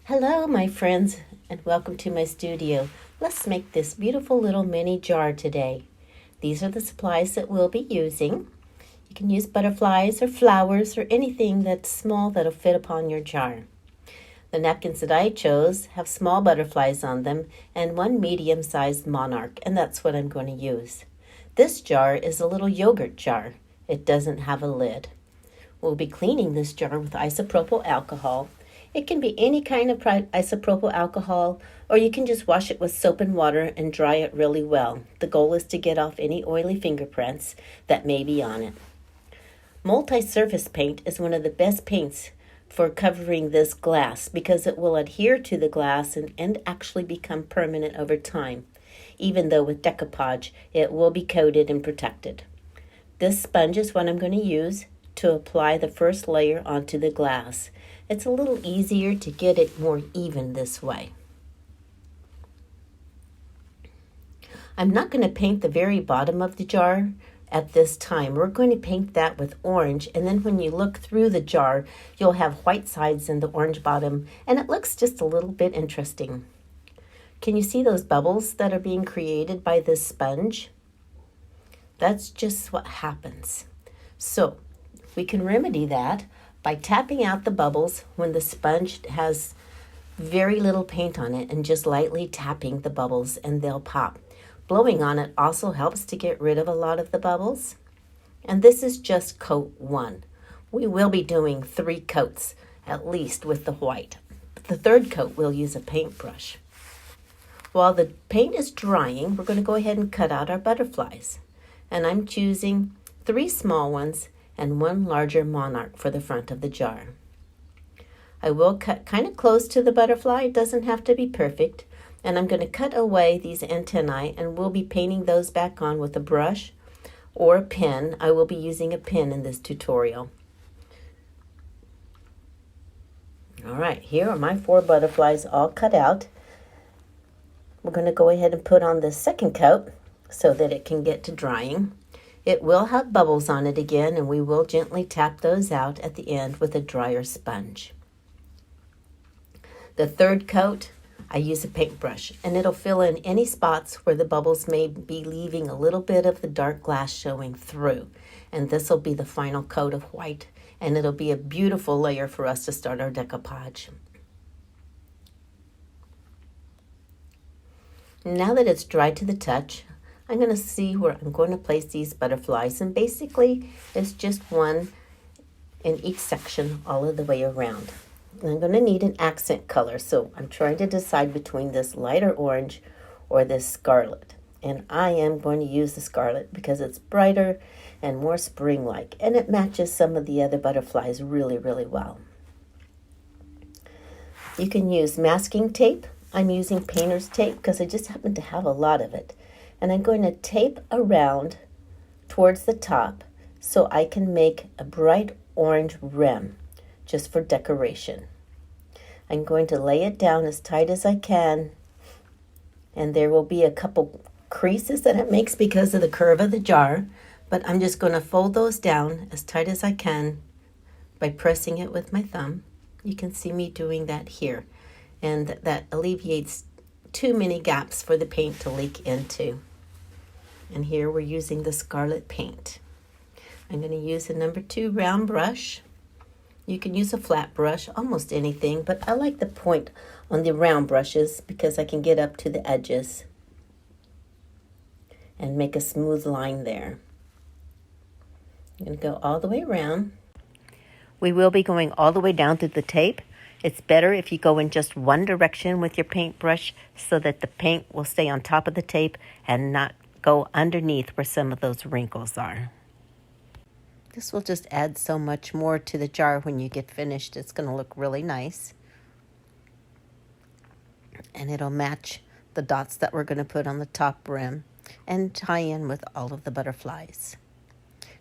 Hello, my friends, and welcome to my studio. Let's make this beautiful little mini jar today. These are the supplies that we'll be using. You can use butterflies or flowers or anything that's small that'll fit upon your jar. The napkins that I chose have small butterflies on them and one medium-sized monarch, and that's what I'm going to use. This jar is a little yogurt jar. It doesn't have a lid. We'll be cleaning this jar with isopropyl alcohol. It can be any kind of isopropyl alcohol, or you can just wash it with soap and water and dry it really well. The goal is to get off any oily fingerprints that may be on it. Multi-surface paint is one of the best paints for covering this glass because it will adhere to the glass and actually become permanent over time. Even though with decoupage, it will be coated and protected. This sponge is what I'm going to use to apply the first layer onto the glass. It's a little easier to get it more even this way. I'm not going to paint the very bottom of the jar at this time. We're going to paint that with orange, and then when you look through the jar, you'll have white sides and the orange bottom, and it looks just a little bit interesting. Can you see those bubbles that are being created by this sponge? That's just what happens. So we can remedy that by tapping out the bubbles when the sponge has very little paint on it and just lightly tapping the bubbles and they'll pop. Blowing on it also helps to get rid of a lot of the bubbles. And this is just coat 1. We will be doing 3 coats at least with the white. The third coat we'll use a paintbrush. While the paint is drying, we're going to go ahead and cut out our butterflies. And I'm choosing 3 small ones and 1 larger monarch for the front of the jar. I will cut kind of close to the butterfly. It doesn't have to be perfect. And I'm going to cut away these antennae, and we'll be painting those back on with a brush or a pen. I will be using a pen in this tutorial. All right, here are my 4 butterflies all cut out. We're going to go ahead and put on the second coat so that it can get to drying. It will have bubbles on it again, and we will gently tap those out at the end with a drier sponge. The third coat, I use a paintbrush, and it'll fill in any spots where the bubbles may be leaving a little bit of the dark glass showing through. And this will be the final coat of white, and it'll be a beautiful layer for us to start our decoupage. Now that it's dry to the touch, I'm going to see where I'm going to place these butterflies, and basically it's just 1 in each section all of the way around. And I'm going to need an accent color, so I'm trying to decide between this lighter orange or this scarlet. And I am going to use the scarlet because it's brighter and more spring-like, and it matches some of the other butterflies really, really well. You can use masking tape. I'm using painter's tape because I just happen to have a lot of it. And I'm going to tape around towards the top so I can make a bright orange rim just for decoration. I'm going to lay it down as tight as I can, and there will be a couple creases that it makes because of the curve of the jar, but I'm just going to fold those down as tight as I can by pressing it with my thumb. You can see me doing that here, and that alleviates too many gaps for the paint to leak into. And here we're using the scarlet paint. I'm going to use a number 2 round brush. You can use a flat brush, almost anything, but I like the point on the round brushes because I can get up to the edges and make a smooth line there. I'm going to go all the way around. We will be going all the way down through the tape. It's better if you go in just one direction with your paintbrush so that the paint will stay on top of the tape and not go underneath where some of those wrinkles are. This will just add so much more to the jar when you get finished. It's going to look really nice. And it'll match the dots that we're going to put on the top rim and tie in with all of the butterflies.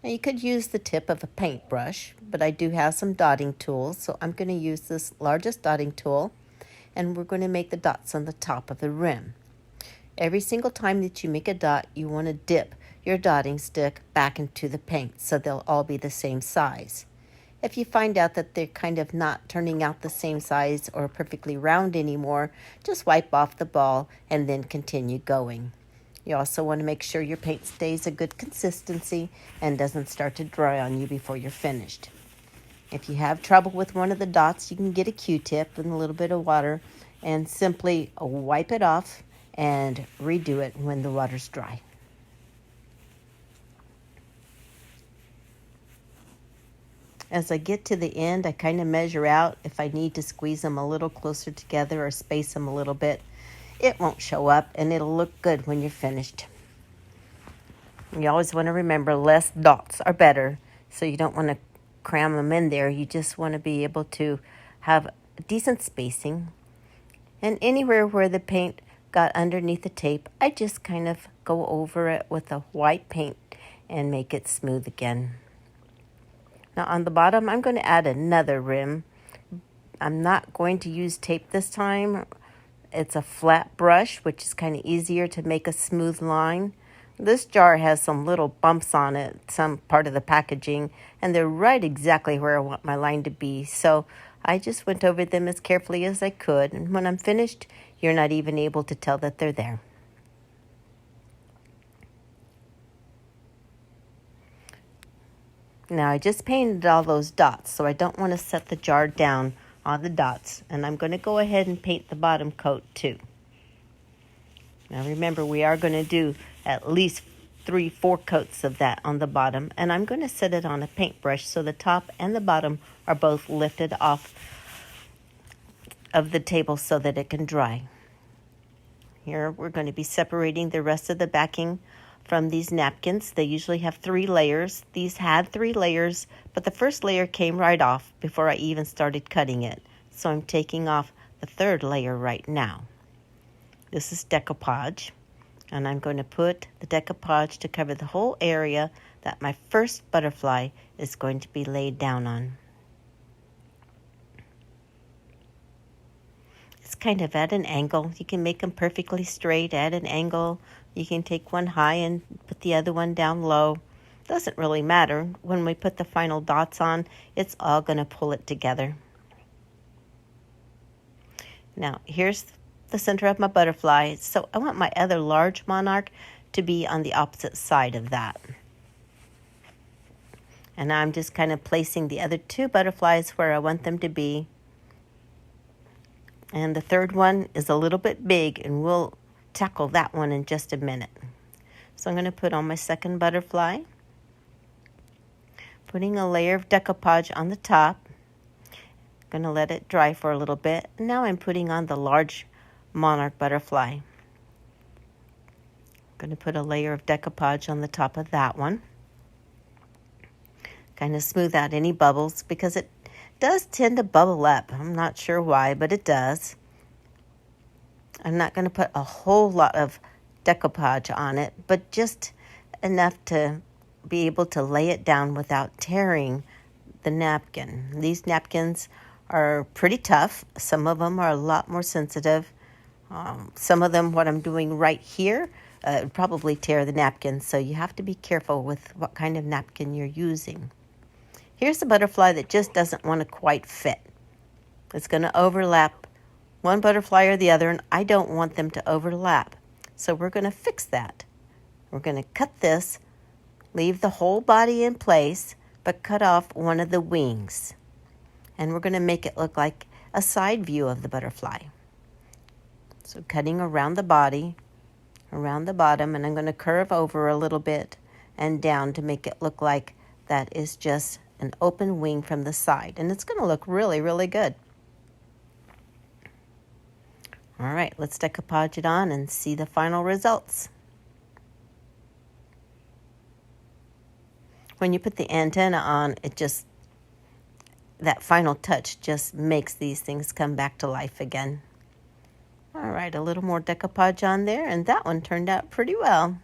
Now you could use the tip of a paintbrush, but I do have some dotting tools, so I'm going to use this largest dotting tool, and we're going to make the dots on the top of the rim. Every single time that you make a dot, you want to dip your dotting stick back into the paint so they'll all be the same size. If you find out that they're kind of not turning out the same size or perfectly round anymore, just wipe off the ball and then continue going. You also want to make sure your paint stays a good consistency and doesn't start to dry on you before you're finished. If you have trouble with one of the dots, you can get a Q-tip and a little bit of water and simply wipe it off and redo it when the water's dry. As I get to the end, I kind of measure out if I need to squeeze them a little closer together or space them a little bit. It won't show up and it'll look good when you're finished. You always want to remember less dots are better, so you don't want to cram them in there. You just want to be able to have decent spacing. And anywhere where the paint got underneath the tape, I just kind of go over it with a white paint and make it smooth again. Now on the bottom, I'm going to add another rim. I'm not going to use tape this time. It's a flat brush, which is kind of easier to make a smooth line. This jar has some little bumps on it, some part of the packaging, and they're right exactly where I want my line to be. So I just went over them as carefully as I could, and when I'm finished, you're not even able to tell that they're there. Now I just painted all those dots, so I don't want to set the jar down on the dots, and I'm going to go ahead and paint the bottom coat too. Now remember, we are going to do at least 3-4 coats of that on the bottom, and I'm going to set it on a paintbrush so the top and the bottom are both lifted off of the table so that it can dry. Here we're going to be separating the rest of the backing from these napkins. They usually have 3 layers. These had 3 layers, but the first layer came right off before I even started cutting it. So I'm taking off the 3rd layer right now. This is decoupage, and I'm going to put the decoupage to cover the whole area that my first butterfly is going to be laid down on. It's kind of at an angle. You can make them perfectly straight at an angle. You can take one high and put the other one down low. Doesn't really matter. When we put the final dots on, it's all going to pull it together. Now, here's the center of my butterfly. So I want my other large monarch to be on the opposite side of that. And I'm just kind of placing the other 2 butterflies where I want them to be. And the 3rd one is a little bit big, and we'll tackle that one in just a minute. So I'm going to put on my 2nd butterfly, putting a layer of decoupage on the top. Going to let it dry for a little bit. And now I'm putting on the large monarch butterfly. Going to put a layer of decoupage on the top of that one. Kind of smooth out any bubbles because it does tend to bubble up. I'm not sure why, but it does. I'm not going to put a whole lot of decoupage on it, but just enough to be able to lay it down without tearing the napkin. These napkins are pretty tough. Some of them are a lot more sensitive. Some of them, what I'm doing right here, would probably tear the napkin, so you have to be careful with what kind of napkin you're using. Here's a butterfly that just doesn't want to quite fit. It's going to overlap one butterfly or the other, and I don't want them to overlap. So we're going to fix that. We're going to cut this, leave the whole body in place, but cut off one of the wings. And we're going to make it look like a side view of the butterfly. So cutting around the body, around the bottom, and I'm going to curve over a little bit and down to make it look like that is just an open wing from the side. And it's going to look really, really good. All right, let's decoupage it on and see the final results. When you put the antenna on, that final touch just makes these things come back to life again. All right, a little more decoupage on there, and that one turned out pretty well.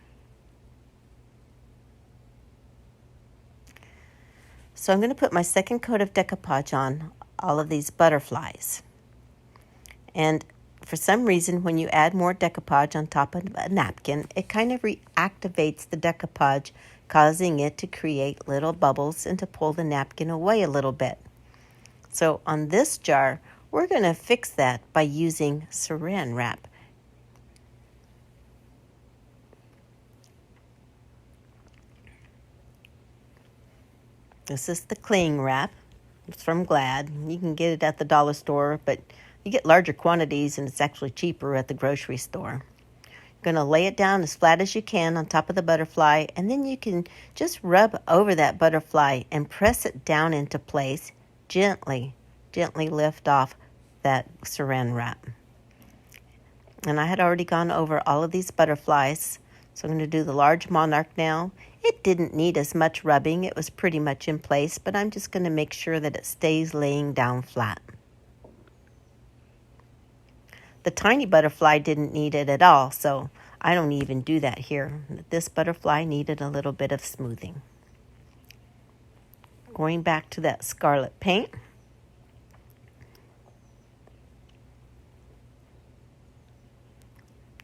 So I'm going to put my 2nd coat of decoupage on all of these butterflies. And for some reason, when you add more decoupage on top of a napkin, it kind of reactivates the decoupage causing it to create little bubbles and to pull the napkin away a little bit. So on this jar, we're going to fix that by using saran wrap. This is the cling wrap. It's from Glad. You can get it at the dollar store, but you get larger quantities and it's actually cheaper at the grocery store. You're going to lay it down as flat as you can on top of the butterfly, and then you can just rub over that butterfly and press it down into place. Gently lift off that saran wrap. And I had already gone over all of these butterflies, so I'm going to do the large monarch now. It didn't need as much rubbing. It was pretty much in place, but I'm just going to make sure that it stays laying down flat. The tiny butterfly didn't need it at all, so I don't even do that here. This butterfly needed a little bit of smoothing. Going back to that scarlet paint.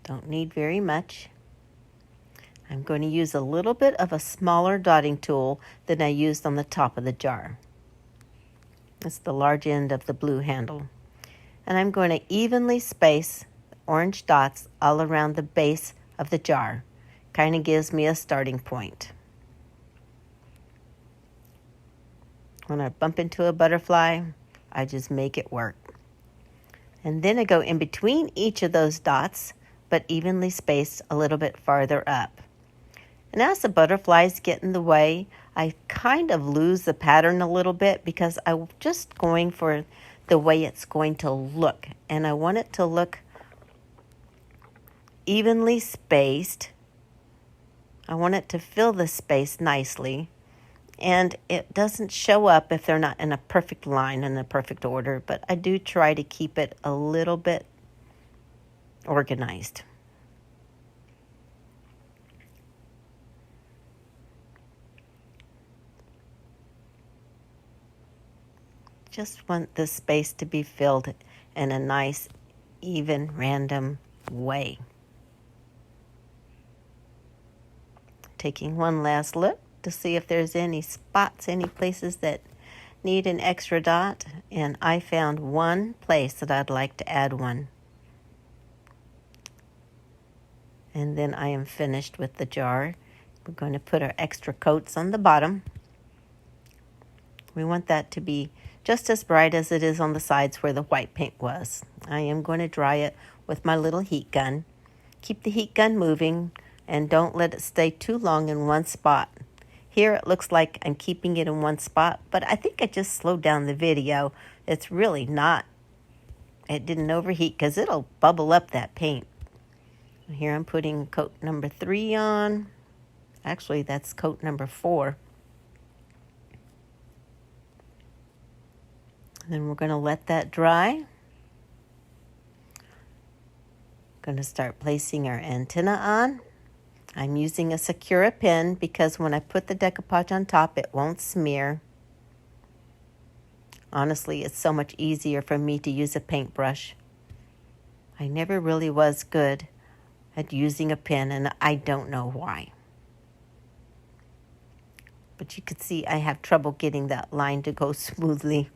Don't need very much. I'm going to use a little bit of a smaller dotting tool than I used on the top of the jar. It's the large end of the blue handle. And I'm going to evenly space the orange dots all around the base of the jar. Kind of gives me a starting point. When I bump into a butterfly, I just make it work. And then I go in between each of those dots, but evenly spaced a little bit farther up. And as the butterflies get in the way, I kind of lose the pattern a little bit because I'm just going for the way it's going to look. And I want it to look evenly spaced. I want it to fill the space nicely. And it doesn't show up if they're not in a perfect line, in a perfect order. But I do try to keep it a little bit organized. Just want the space to be filled in a nice, even, random way. Taking one last look to see if there's any spots, any places that need an extra dot. And I found one place that I'd like to add one. And then I am finished with the jar. We're going to put our extra coats on the bottom. We want that to be just as bright as it is on the sides where the white paint was. I am going to dry it with my little heat gun. Keep the heat gun moving and don't let it stay too long in one spot. Here it looks like I'm keeping it in one spot, but I think I just slowed down the video. It's really not. It didn't overheat because it'll bubble up that paint. Here I'm putting coat number 3 on. Actually, that's coat number 4. Then we're going to let that dry. Going to start placing our antenna on. I'm using a Secura pen because when I put the decoupage on top, it won't smear. Honestly, it's so much easier for me to use a paintbrush. I never really was good at using a pen, and I don't know why. But you can see I have trouble getting that line to go smoothly.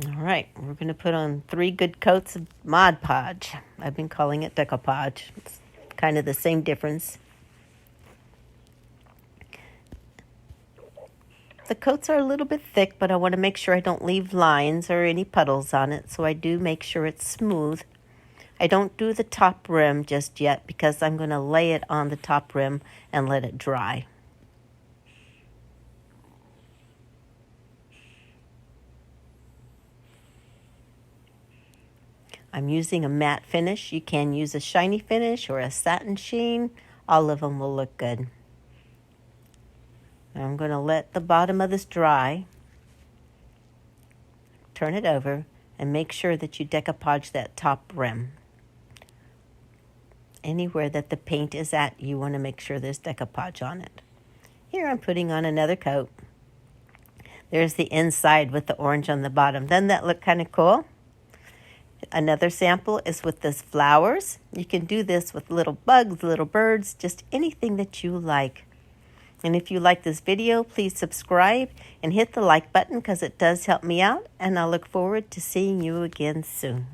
All right, we're going to put on 3 good coats of Mod Podge. I've been calling it decoupage. It's kind of the same difference. The coats are a little bit thick, but I want to make sure I don't leave lines or any puddles on it, so I do make sure it's smooth. I don't do the top rim just yet because I'm going to lay it on the top rim and let it dry. I'm using a matte finish. You can use a shiny finish or a satin sheen. All of them will look good. Now I'm going to let the bottom of this dry. Turn it over and make sure that you decoupage that top rim. Anywhere that the paint is at, you want to make sure there's decoupage on it. Here I'm putting on another coat. There's the inside with the orange on the bottom. Doesn't that look kind of cool? Another sample is with this flowers. You can do this with little bugs, little birds, just anything that you like. And if you like this video, please subscribe and hit the like button because it does help me out. And I look forward to seeing you again soon.